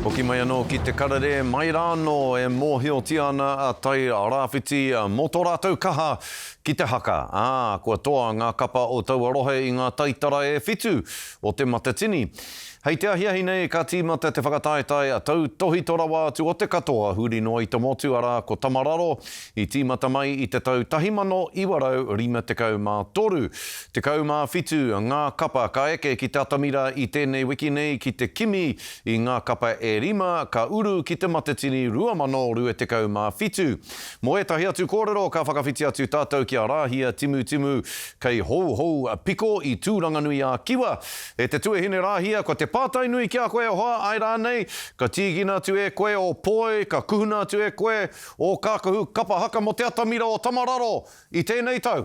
Hoki mai anō ki te Karere, mai rāno e mōhio ana a Tairāwhiti mō tō rātou kaha ki te Haka. Kua toa ngā kapa o Tauarohe i ngā taitara e whitu o Te Matatini. Hei te ahiahi nei ka tīmata te whakataetai a tau tohi torawa atu o te katoa huri noa i te motu ara ko Tamararo i tīmata mai i te tau 1953. Te kaumā whitu ngā kapa ka eke ki te atamira i tēnei wiki nei ki te kimi i ngā kapa e rima ka uru ki te Matatini 2017. Mo etahi atu kōrero ka whakawhiti atu tātou ki a Rāhia Timutimu kei hou piko i Tūranganui a Kiwa. E te tuehine Rāhia ko te pātai nui ki a koe o hoa ai rānei, ka tīgina atu e koe o poi, ka kuhuna atu e koe o kākahu kapa haka mo te atamira o Tamararo i tēnei tau.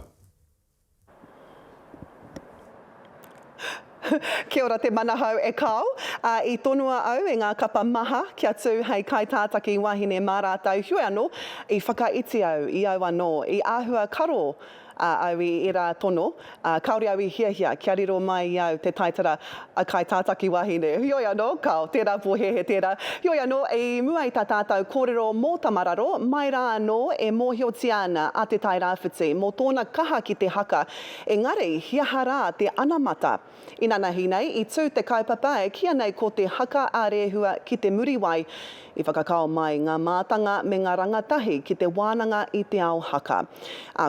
Kia ora te manahau e kau. I tonua au e ngā kapa maha ki atu hei kaitātaki wahine mā rātau hue anō i whakaiti au i au anō i āhua karo au i rā tono, kaore au i hiahia, kia riro mai au te taitara a kaitātaki wahine. Hioi anō, kau, tērā pōhehe tērā. Hioi anō, e mua i tā tātou kōrero mō Tamararo, mai rā anō e mōhio ana a te Tairāwhiti, mō tōna kaha ki te Haka. Engari, hiaharā te anamata. I nanahi nei, i tū te kaupapa e kia nei ko te Haka a Rēhua ki te muriwai, i whakakao mai ngā mātanga me ngā rangatahi ki te wānanga i te ao Haka.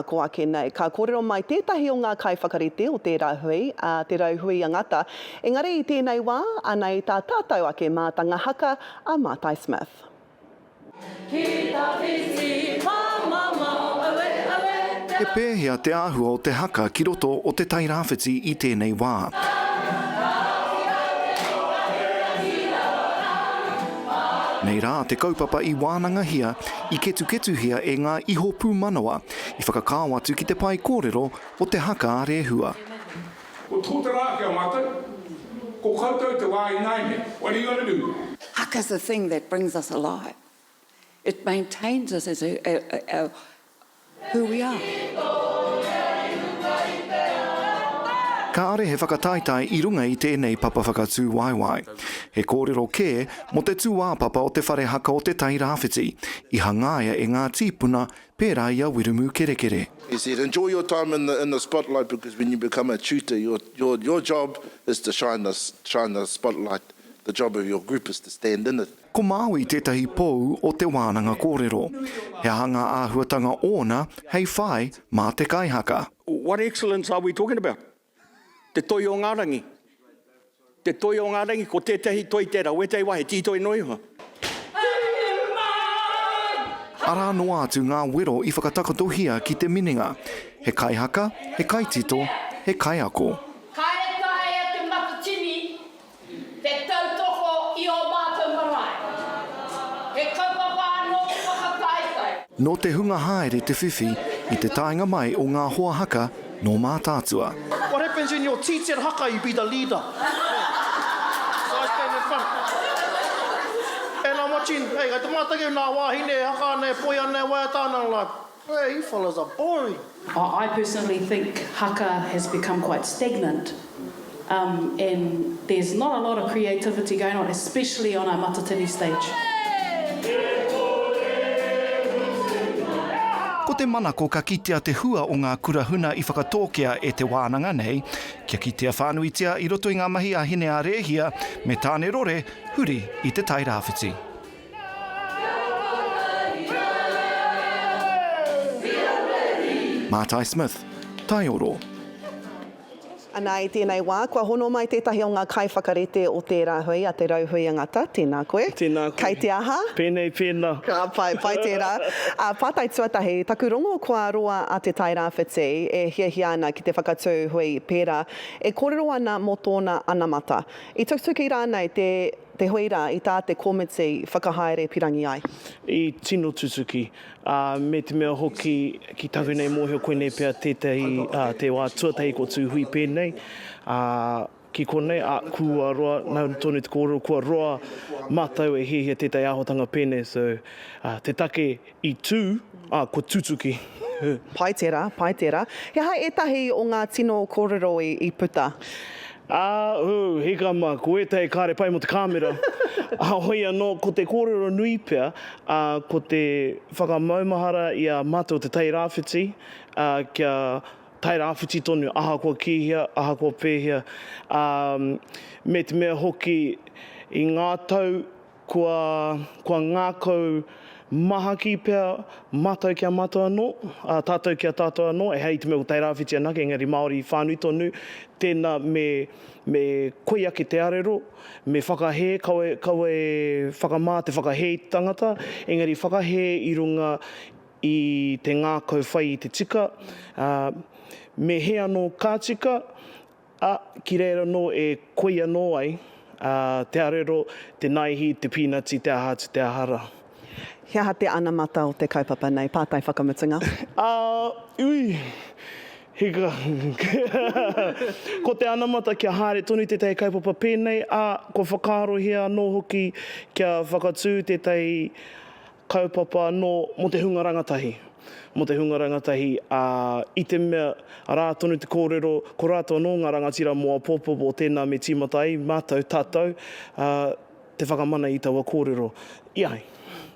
Ko ake nei, ka kōrero mai tētahi o ngā kaiwhakarite o te rauhui, te rauhui angata. Engari i tēnei wā, anei tā tātou ake mātanga Haka a Mātai Smith. He pēhea te āhua o te Haka ki roto o te Tairāwhiti i tēnei wā. Nei rā te kaupapa i wānanga hia, i ketu hia e ngā iho pūmanawa, i whakakāo atu ki te pai kōrero o te Haka a Rēhua. Ko tōtara kia mātai, ko koutou te wā i naime, what are you going to do? Haka's the thing that brings us alive. It maintains us as who we are. Ka are he whakataitai i runga i tēnei papa whakatū waiwai. He kōrero kē mo te tūāpapa o te whare Haka o te Tairāwhiti, i hangaia e ngā tīpuna pērā ia wirumu kerekere. He said, enjoy your time in the spotlight because when you become a tutor, your job is to shine the spotlight. The job of your group is to stand in it. Ko Māui tētahi pou o te wānanga kōrero. He hanga āhuatanga ōna hei whai mā te kaihaka. What excellence are we talking about? Te toi o ngā rangi. Te toi o ngā rangi, ko tētahi toi tērā, we te wahe, tī toi noiha. Ara noa atu ngā wero i whakatakatohia ki te mininga. He kaihaka, he kaitito, he kaiako. Kaere tahe a te Matatini, te tautoko i o mātou marae. He kaupapa anō whakataetai. No te hunga haere te whiwhi i te taenga mai o ngā hoa haka no mā tātua. What happens when your teacher Haka, you be the leader? So I stand in front. And I'm watching, hey, ka te mātaki nā wāhine, Haka nei, poi anei, wai tāna, like, hey, you fellas are boring. I personally think Haka has become quite stagnant. And there's not a lot of creativity going on, especially on our Matatini stage. Ko te manako ka kitea te hua o ngā kurahuna i whakatōkea e te wānanga nei, kia kitea whānuitia i roto i ngā mahi a hine a Rēhia me tāne rore huri i te Tairāwhiti. Mātai Smith, Taioro. Ana i tēnei wā, kua hono mai tētahi o ngā kaiwhakarite o te rāhui a te rauhui angata. Tēnā koe. Tēnā koe. Kei te aha. Pēnei pēnā. Ka pai tērā. Pātai tuatahi, takurongo kua roa a te Tairāwhiti e hiahia ana ki te whakatū hui pērā. E kōrero ana mō tōna anamata. I tuktuki rānei te hoira i tā te komiti whakahaere pirangi ai. I tino tutuki, me te mea hoki ki tahu nei mōhio koe nei pia tētahi te wā tuatahi ko tūhui pēnei. Ki konei, kua roa, nau tonu te kōrero, kua roa mātau e hihia tētai ahotanga pēnei. So, te take i tū, ko tutuki. Pai tērā. He hai etahi o ngā tino kōrero i puta. Hika mā, ko e tei kāre pai mo te kāmera. Hoi anō, ko te kōrero nui pia, ko te whakamaumahara i a mātou te Tairāwhiti, kia Tairāwhiti tonu, aha kua kihia, aha kua pēhia. Me te mea hoki i ngā tau, kua ngākau maha ki pia mātou kia mātou anō, tātou kia tātou anō, hei te mea o Tairāwhiti anake, engari Māori whānui tonu, tēnā me koe ake te arero, me whakahe, kaue whakamā te whakahe i tangata, engari whakahe i runga i te ngākau whai i te tika, me he anō kātika, ki reira anō e koe anō ai, te arero, te naihi, te peanuts, te ahatu, te ahara. Hea ha te anamata o te kaupapa nei, pātai whakamutunga? Ui, hika. Ko te anamata kia haere tonu te tei kaupapa pēnei, ko whakaarohia anō hoki kia whakatū te tei kaupapa anō mo te hunga rangatahi. Mo te hunga rangatahi, i te mea rātonu te kōrero, ko rātou anō ngā rangatira moa pōpopo o tēnā me tīmatai, mātou, tātou, te whakamana i taua kōrero. Iai.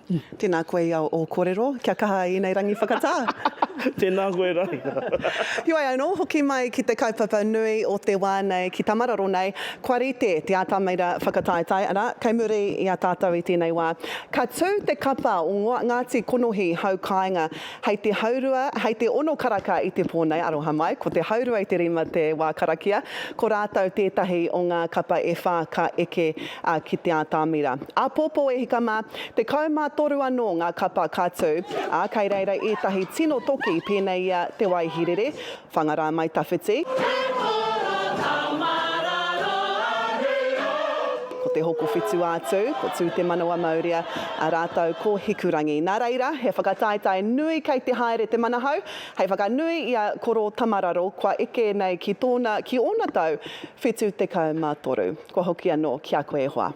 Tēnā koe o kōrero, kia kaha i nei rangi whakatā. Tēnā koe rai. Hiwai anō, hoki mai ki te kaupapa nui o te wā nei, ki Tamararo nei, kua rite te ātameira whakataetai, ara, kei muri i a tātou i tēnei wā. Ka tū te kapa o Ngāti Konohi hau kāinga, hei te haurua, hei te ono karaka i te pōnei, aroha mai, ko te haurua i te rima te wā karakia, ko rātou tētahi o ngā kapa e whā ka eke ki te ātameira. A pōpō e hika mā, te kaumā toru anō ngā kapa kātū, kei reira ētahi tino toki pēnei te waihirere, whangara mai tawhiti. Ko te hoko whitu atu, ko tū te manawa mauria a rātou ko hikurangi. Nā reira, he whakataetai nui kei te haere te manahau, hei whakanui i a koro Tamararo, kua eke nei ki ona tau whitu te kaumātoru. Kua hoki anō, kia koe e hoa.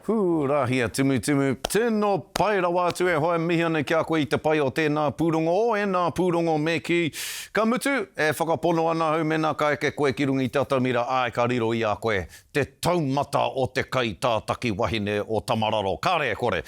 Rāhia Timutimu, tēnō pai rawa atu e hoa mihi ane kia koe i te pai o tēnā pūrongo o ēnā pūrongo me ki. Ka mutu e whakapono ana hau mena ka eke koe ki rungi te atamira ai ka riro i a koe. Te taumata o te kai tātaki wahine o Tamararo. Kāre kore.